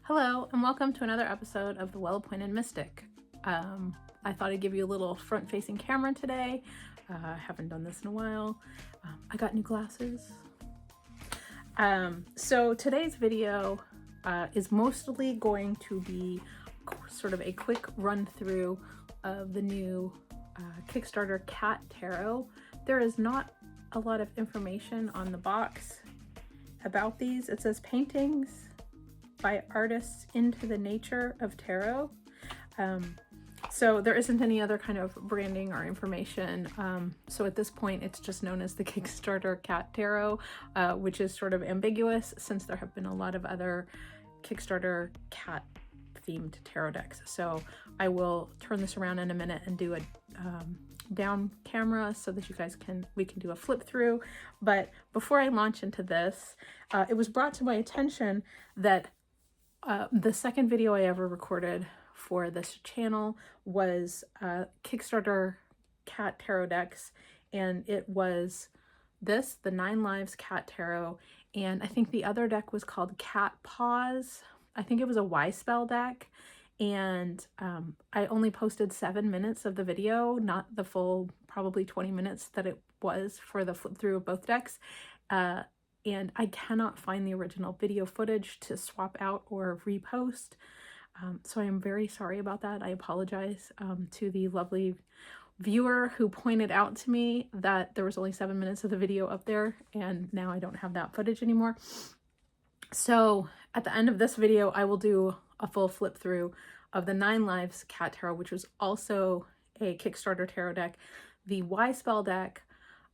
Hello, and welcome to another episode of The Well-Appointed Mystic. I thought I'd give you a little front-facing camera today. I haven't done this in a while. I got new glasses. So today's video is mostly going to be sort of a quick run-through of the new Kickstarter Cat Tarot. There is not a lot of information on the box about these. It says paintings by artists into the nature of tarot. So there isn't any other kind of branding or information. So at this point, it's just known as the Kickstarter Cat Tarot, which is sort of ambiguous since there have been a lot of other Kickstarter cat themed tarot decks. So I will turn this around in a minute and do a down camera so that you guys we can do a flip through. But before I launch into this, it was brought to my attention that the second video I ever recorded for this channel was Kickstarter cat tarot decks, and it was the 9 Lives Cat Tarot, and I think the other deck was called Cat Paws. I think it was a Y spell deck, and I only posted 7 minutes of the video, not the full probably 20 minutes that it was for the flip through of both decks. And I cannot find the original video footage to swap out or repost. So I am very sorry about that. I apologize to the lovely viewer who pointed out to me that there was only 7 minutes of the video up there, and now I don't have that footage anymore. So at the end of this video, I will do a full flip through of the 9 Lives Cat Tarot, which was also a Kickstarter tarot deck. The Y spell deck,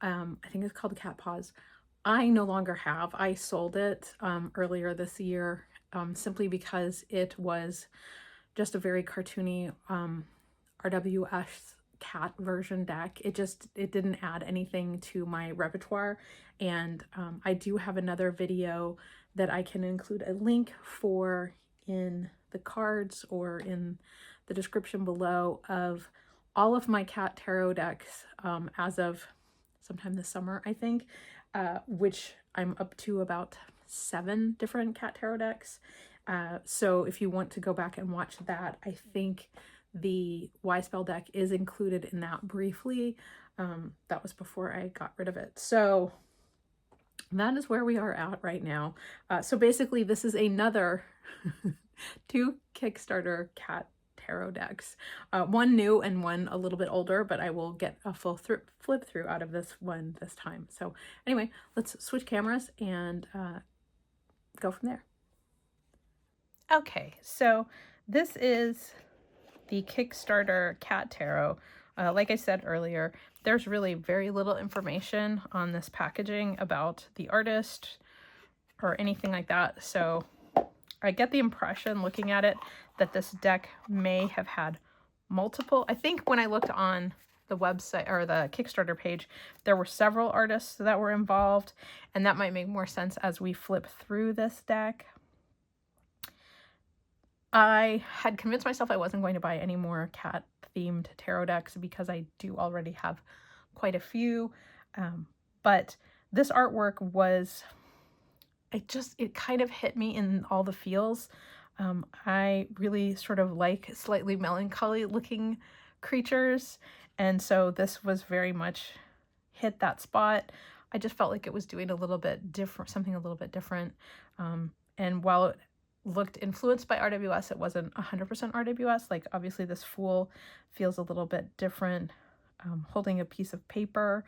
I think it's called the Cat Paws, I no longer have. I sold it earlier this year simply because it was just a very cartoony RWS cat version deck. It didn't add anything to my repertoire, and I do have another video that I can include a link for in the cards or in the description below of all of my cat tarot decks as of sometime this summer, I think. Which I'm up to about 7 different cat tarot decks. So if you want to go back and watch that, I think the Y spell deck is included in that briefly. That was before I got rid of it. So that is where we are at right now. So basically this is another 2 Kickstarter cat tarot decks, one new and one a little bit older, but I will get a full flip through out of this one this time. So anyway, let's switch cameras and go from there. Okay, so this is the Kickstarter Cat Tarot. Like I said earlier, there's really very little information on this packaging about the artist or anything like that. So I get the impression looking at it that this deck may have had multiple. I think when I looked on the website or the Kickstarter page, there were several artists that were involved, and that might make more sense as we flip through this deck. I had convinced myself I wasn't going to buy any more cat themed tarot decks because I do already have quite a few, but this artwork was, it kind of hit me in all the feels. I really sort of like slightly melancholy looking creatures, and so this was very much hit that spot. I just felt like it was doing a little bit different, something a little bit different. And while it looked influenced by RWS, it wasn't 100% RWS. Like obviously this Fool feels a little bit different, holding a piece of paper,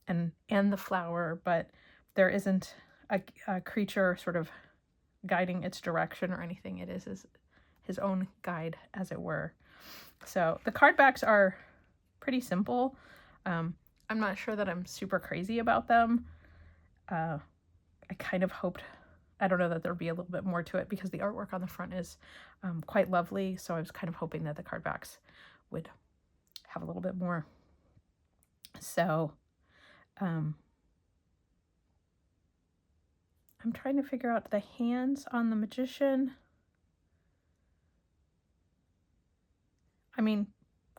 and the flower, but there isn't a creature sort of guiding its direction or anything. It is his own guide, as it were. So the card backs are pretty simple. I'm not sure that I'm super crazy about them. I kind of hoped, I don't know, that there'd be a little bit more to it because the artwork on the front is quite lovely. So I was kind of hoping that the card backs would have a little bit more. So I'm trying to figure out the hands on the Magician. I mean,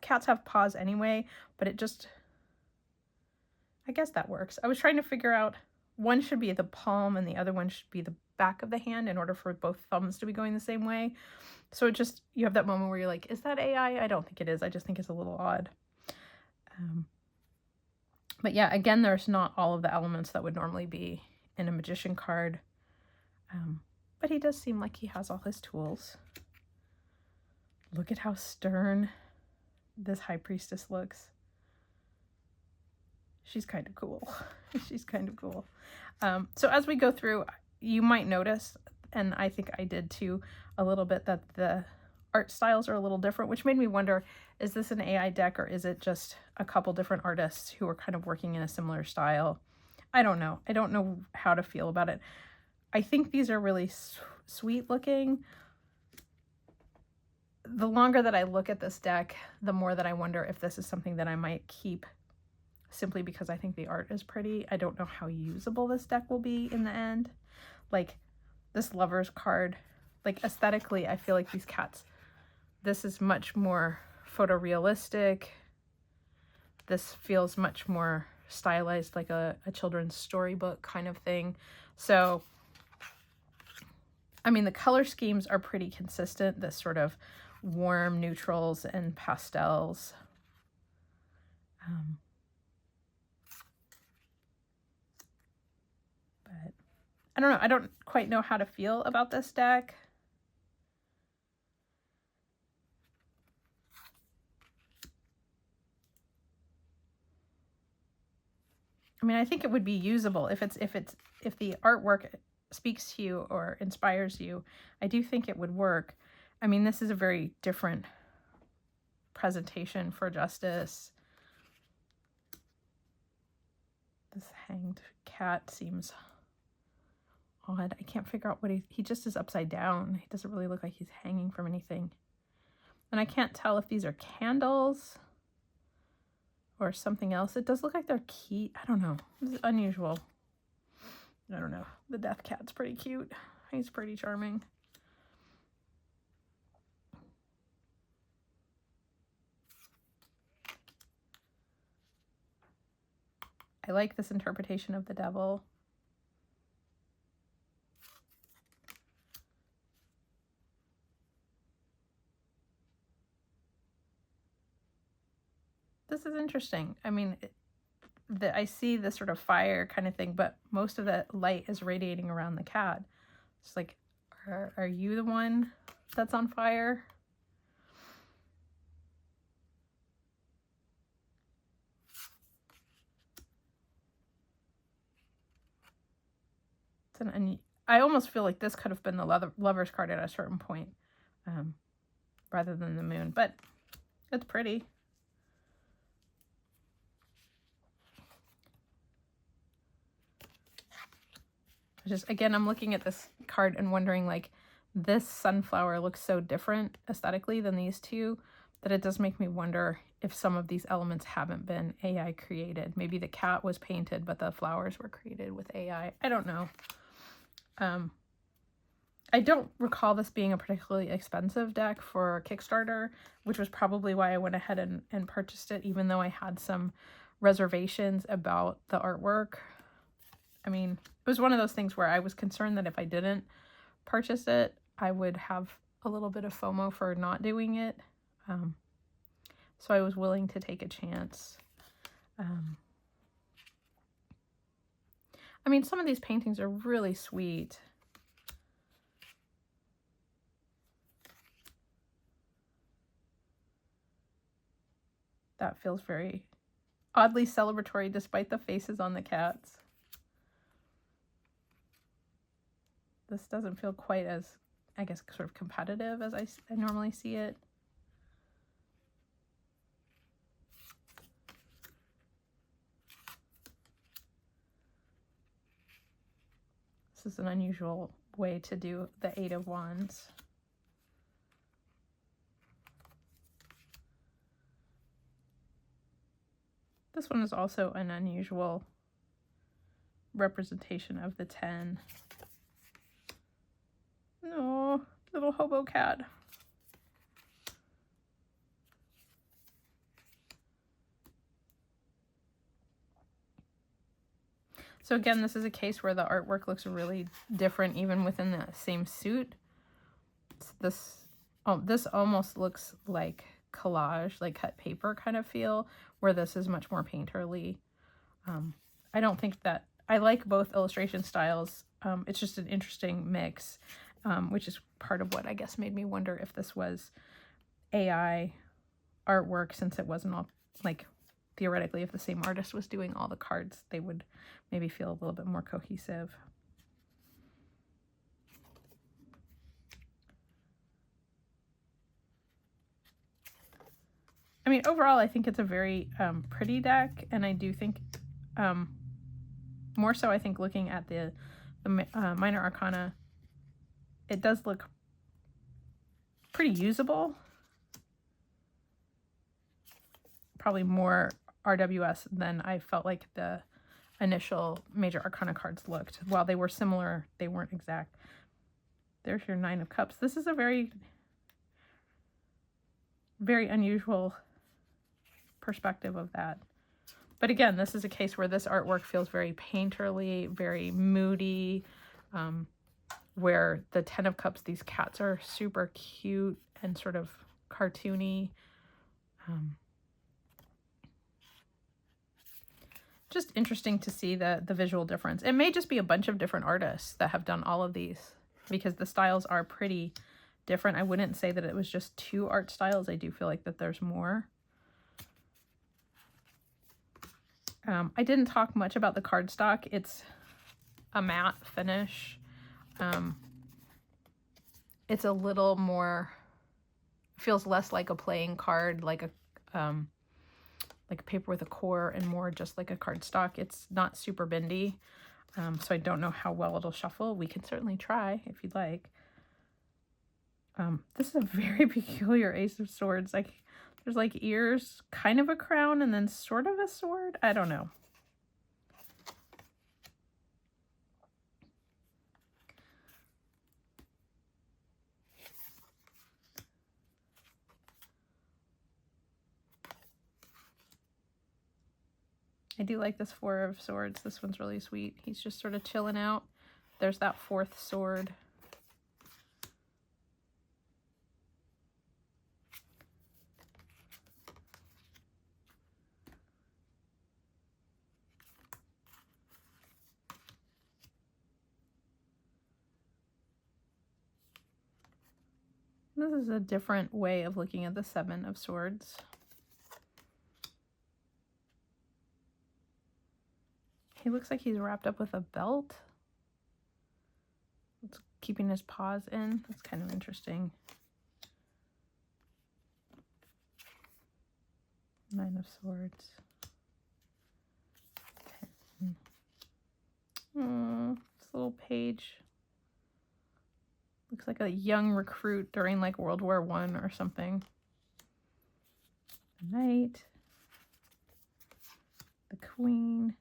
cats have paws anyway, but it just, I guess that works. I was trying to figure out, one should be the palm and the other one should be the back of the hand in order for both thumbs to be going the same way. So it just, you have that moment where you're like, is that AI? I don't think it is. I just think it's a little odd. But yeah, again, there's not all of the elements that would normally be in a magician card. But he does seem like he has all his tools. Look at how stern this high priestess looks. She's kind of cool. She's kind of cool. So as we go through, you might notice, and I think I did too, a little bit, that the art styles are a little different, which made me wonder, is this an AI deck or is it just a couple different artists who are kind of working in a similar style? I don't know. I don't know how to feel about it. I think these are really sweet looking. The longer that I look at this deck, the more that I wonder if this is something that I might keep simply because I think the art is pretty. I don't know how usable this deck will be in the end. Like this Lovers card, like aesthetically, I feel like these cats, this is much more photorealistic. This feels much more stylized, like a children's storybook kind of thing. So, I mean, the color schemes are pretty consistent, this sort of warm neutrals and pastels. But I don't know. I don't quite know how to feel about this deck. I mean, I think it would be usable if the artwork speaks to you or inspires you. I do think it would work. I mean, this is a very different presentation for Justice. This hanged cat seems odd. I can't figure out what he just is upside down. He doesn't really look like he's hanging from anything. And I can't tell if these are candles or something else. It does look like they're key. I don't know. This is unusual. I don't know. The death cat's pretty cute. He's pretty charming. I like this interpretation of the devil. This is interesting. I mean, I see this sort of fire kind of thing, but most of the light is radiating around the cat. It's like, are you the one that's on fire? I almost feel like this could have been the Lovers card at a certain point, rather than the moon, but it's pretty. Again, I'm looking at this card and wondering, like, this sunflower looks so different aesthetically than these two that it does make me wonder if some of these elements haven't been AI created. Maybe the cat was painted, but the flowers were created with AI. I don't know. I don't recall this being a particularly expensive deck for Kickstarter, which was probably why I went ahead and purchased it, even though I had some reservations about the artwork. I mean, it was one of those things where I was concerned that if I didn't purchase it, I would have a little bit of FOMO for not doing it. So I was willing to take a chance. I mean, some of these paintings are really sweet. That feels very oddly celebratory despite the faces on the cats. This doesn't feel quite as, I guess, sort of competitive as I normally see it. This is an unusual way to do the Eight of Wands. This one is also an unusual representation of the 10. No, little hobo cat. So again, this is a case where the artwork looks really different even within the same suit. This almost looks like collage, like cut paper kind of feel, where this is much more painterly. I don't think that I like both illustration styles. It's just an interesting mix, which is part of what I guess made me wonder if this was AI artwork, since it wasn't all, like, theoretically, if the same artist was doing all the cards, they would maybe feel a little bit more cohesive. I mean, overall, I think it's a very pretty deck, and I do think, more so, I think looking at the Minor Arcana, it does look pretty usable. Probably more RWS than I felt like the initial Major Arcana cards looked. While they were similar, they weren't exact. There's your Nine of Cups. This is a very, very unusual perspective of that. But again, this is a case where this artwork feels very painterly, very moody, where the Ten of Cups, these cats are super cute and sort of cartoony. Just interesting to see the visual difference. It may just be a bunch of different artists that have done all of these, because the styles are pretty different. I wouldn't say that it was just 2 art styles. I do feel like that there's more. I didn't talk much about the cardstock. It's a matte finish. It's a little more, feels less like a playing card, like a paper with a core, and more just like a cardstock. It's not super bendy, so I don't know how well it'll shuffle. We can certainly try if you'd like. This is a very peculiar Ace of Swords. Like, there's like ears, kind of a crown, and then sort of a sword. I don't know. I do like this Four of Swords. This one's really sweet. He's just sort of chilling out. There's that 4th sword. This is a different way of looking at the 7 of Swords. He looks like he's wrapped up with a belt. It's keeping his paws in. That's kind of interesting. 9 of Swords. 10. This little page. Looks like a young recruit during like World War I or something. The Knight. The Queen.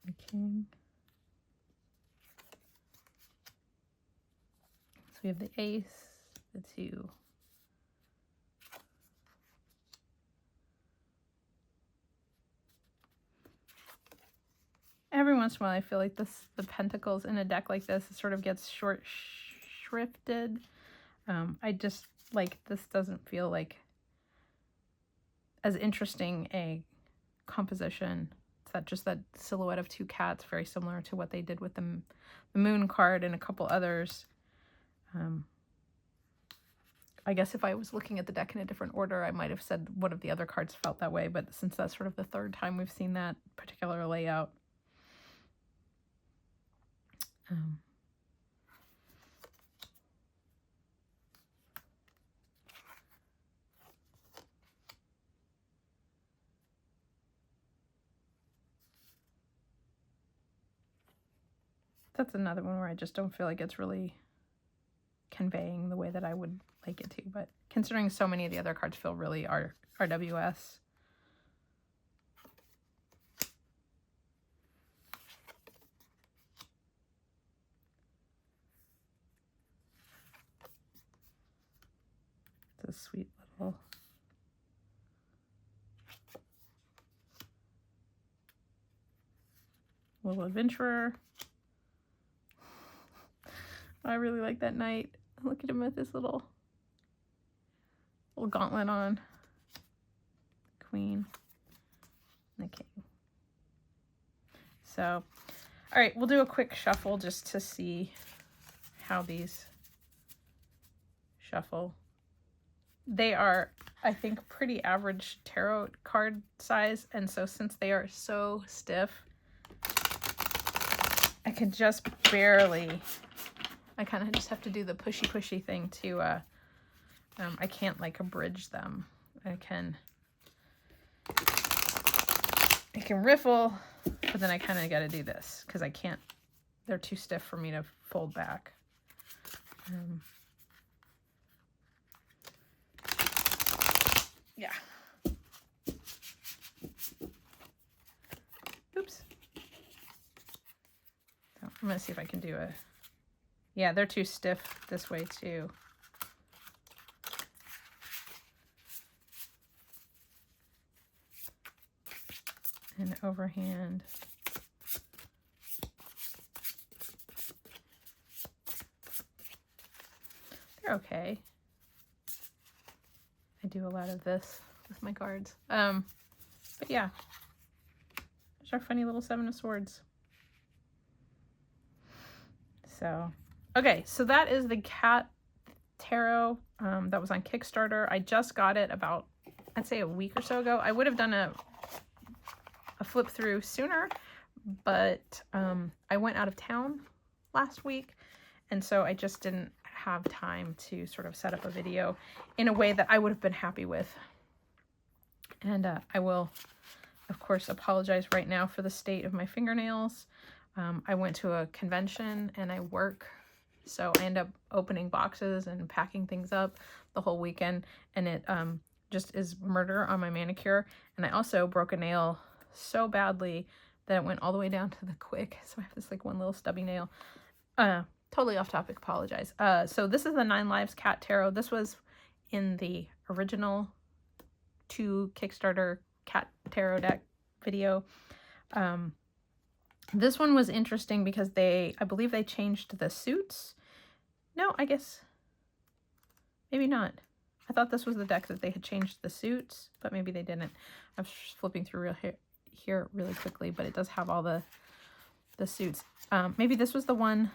The King. So we have the Ace, the 2. Every once in a while, I feel like the pentacles in a deck like this, it sort of gets short shrifted. I just, like, this doesn't feel like as interesting a composition. It's that just that silhouette of 2 cats, very similar to what they did with the Moon card and a couple others. I guess if I was looking at the deck in a different order, I might have said one of the other cards felt that way, but since that's sort of the 3rd time we've seen that particular layout, that's another one where I just don't feel like it's really conveying the way that I would like it to. But considering so many of the other cards feel really RWS. It's a sweet little little adventurer. I really like that knight. Look at him with this little gauntlet on. Queen and the king. So, all right, we'll do a quick shuffle just to see how these shuffle. They are, I think, pretty average tarot card size, and so since they are so stiff, I can just barely, I kind of just have to do the pushy thing to, I can't like abridge them. I can riffle, but then I kind of got to do this because I can't, they're too stiff for me to fold back. Yeah. Oops. So I'm going to see if I can do a, yeah, they're too stiff this way too. And overhand. They're okay. I do a lot of this with my cards. But yeah, there's our funny little 7 of Swords. So, okay, so that is the Cat Tarot that was on Kickstarter. I just got it about, I'd say a week or so ago. I would have done a flip through sooner, but I went out of town last week, and so I just didn't have time to sort of set up a video in a way that I would have been happy with. And I will, of course, apologize right now for the state of my fingernails. I went to a convention and I work, so I end up opening boxes and packing things up the whole weekend, and it just is murder on my manicure. And I also broke a nail so badly that it went all the way down to the quick, so I have this like one little stubby nail. Totally off topic, apologize. So this is the 9 Lives Cat Tarot. This was in the original 2 Kickstarter Cat Tarot deck video. This one was interesting because I believe they changed the suits. No, I guess maybe not. I thought this was the deck that they had changed the suits, but maybe they didn't. I'm just flipping through here really quickly, but it does have all the suits. Maybe this was the one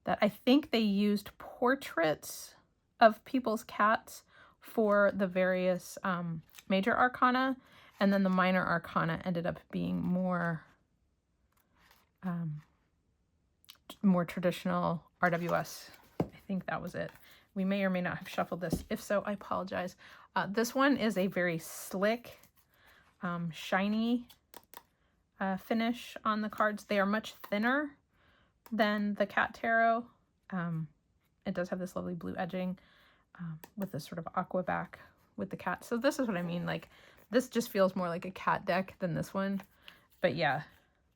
that I think they used portraits of people's cats for the various major arcana, and then the minor arcana ended up being more traditional RWS. I think that was it. We may or may not have shuffled this. If so, I apologize. This one is a very slick, shiny finish on the cards. They are much thinner than the Cat Tarot. It does have this lovely blue edging with this sort of aqua back with the cat. So this is what I mean. Like, this just feels more like a cat deck than this one. But yeah,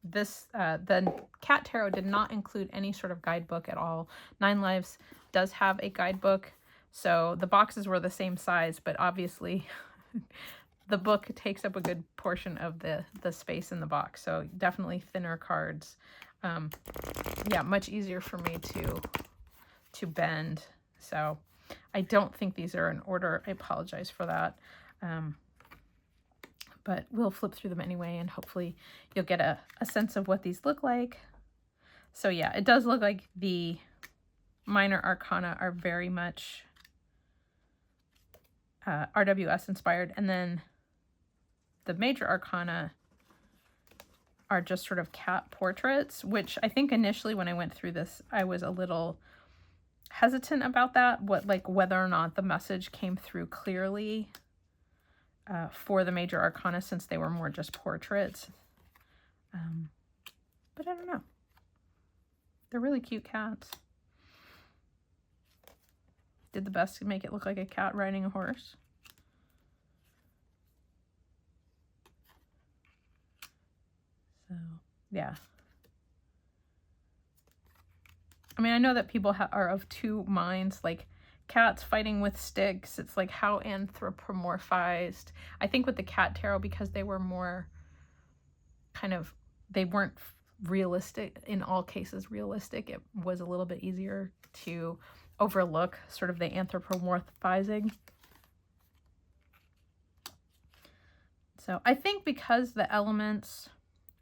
this the Cat Tarot did not include any sort of guidebook at all. 9 Lives does have a guidebook, so the boxes were the same size, but obviously the book takes up a good portion of the space in the box. So definitely thinner cards. Yeah, much easier for me to bend. So I don't think these are in order. I apologize for that. But we'll flip through them anyway, and hopefully you'll get a sense of what these look like. So yeah, it does look like the minor arcana are very much RWS inspired, and then the major arcana are just sort of cat portraits, which I think initially when I went through this, I was a little hesitant about that, whether or not the message came through clearly for the major arcana, since they were more just portraits. But I don't know. They're really cute cats. Did the best to make it look like a cat riding a horse. So, yeah. I mean, I know that people are of two minds, like cats fighting with sticks. It's like, how anthropomorphized. I think with the Cat Tarot, because they were more kind of they weren't realistic, in all cases realistic. It was a little bit easier to overlook sort of the anthropomorphizing. So I think because the elements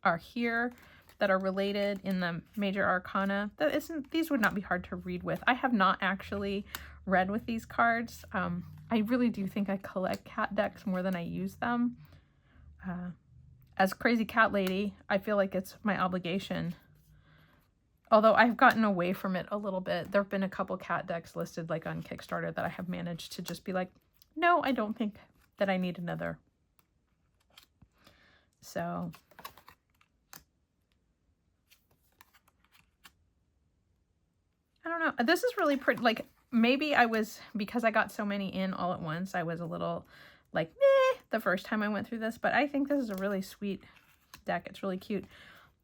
are here that are related in the major arcana, these would not be hard to read with. I have not actually read with these cards. I really do think I collect cat decks more than I use them. As Crazy Cat Lady, I feel like it's my obligation. Although I've gotten away from it a little bit. There have been a couple cat decks listed like on Kickstarter that I have managed to just be like, no, I don't think that I need another. So I don't know. This is really pretty. Like, maybe I was, because I got so many in all at once, I was a little like, meh, the first time I went through this. But I think this is a really sweet deck. It's really cute.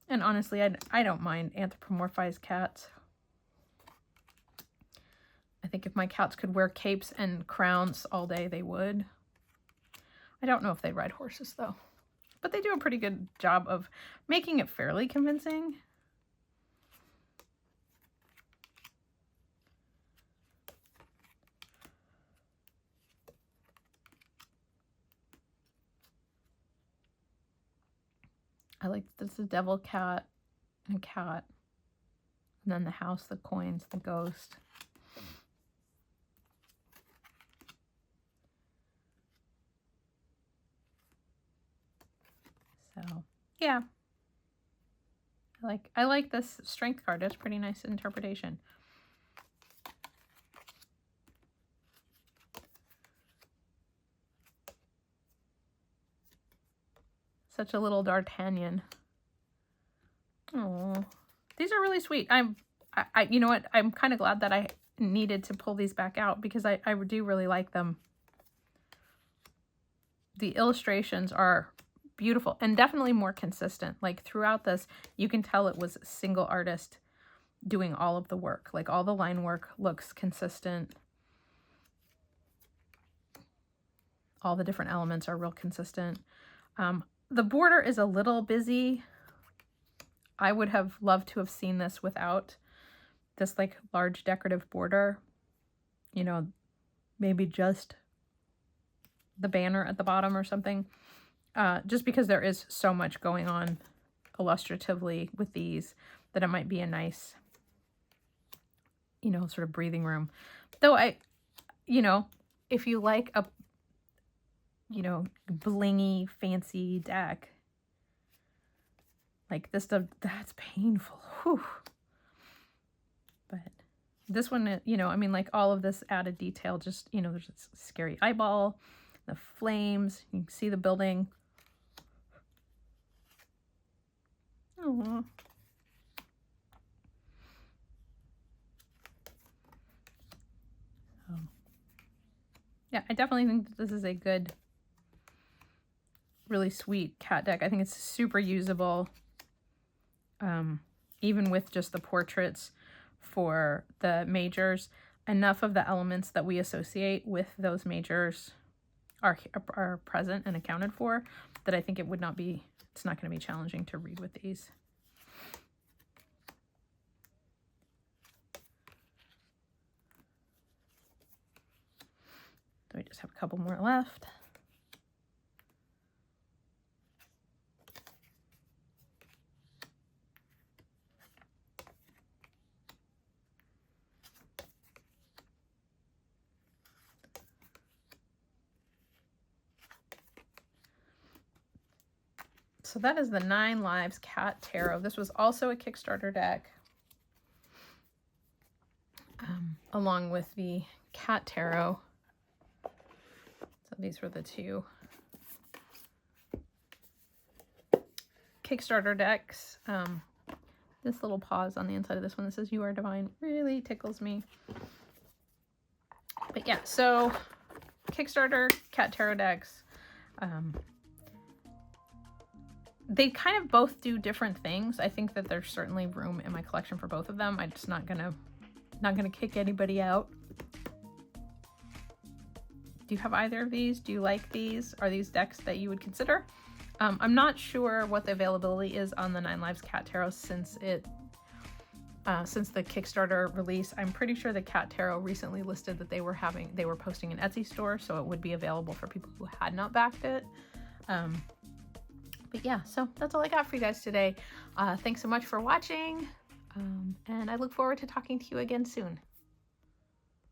And honestly, I don't mind anthropomorphized cats. I think if my cats could wear capes and crowns all day, they would. I don't know if they ride horses, though. But they do a pretty good job of making it fairly convincing. I like this is a devil cat and a cat. And then the house, the coins, the ghost. So, yeah. I like this strength card. It's pretty nice interpretation. Such a little D'Artagnan. Oh, these are really sweet. You know what? I'm kind of glad that I needed to pull these back out because I do really like them. The illustrations are beautiful and definitely more consistent. Like throughout this, you can tell it was a single artist doing all of the work. Like all the line work looks consistent. All the different elements are real consistent. The border is a little busy. I would have loved to have seen this without this like large decorative border. You know, maybe just the banner at the bottom or something. Just because there is so much going on illustratively with these that it might be a nice, you know, sort of breathing room. Though you know, if you like a, you know, blingy, fancy deck, like this stuff, that's painful. Whew. But this one, you know, I mean, like all of this added detail, just, you know, there's this scary eyeball, the flames, you can see the building. Aww. Oh. Yeah, I definitely think this is a good, really sweet cat deck. I think it's super usable, even with just the portraits for the majors. Enough of the elements that we associate with those majors are present and accounted for that I think it would not be, it's not going to be challenging to read with these. So we just have a couple more left. So that is the 9 Lives Cat Tarot. This was also a Kickstarter deck, along with the Cat Tarot. So these were the 2 Kickstarter decks. This little pause on the inside of this one that says "You are divine" really tickles me. But yeah, so Kickstarter Cat Tarot decks. They kind of both do different things. I think that there's certainly room in my collection for both of them. I'm just not gonna kick anybody out. Do you have either of these? Do you like these? Are these decks that you would consider? I'm not sure what the availability is on the 9 Lives Cat Tarot since the Kickstarter release. I'm pretty sure the Cat Tarot recently listed that they were posting an Etsy store, so it would be available for people who had not backed it. But yeah, so that's all I got for you guys today. Thanks so much for watching, and I look forward to talking to you again soon.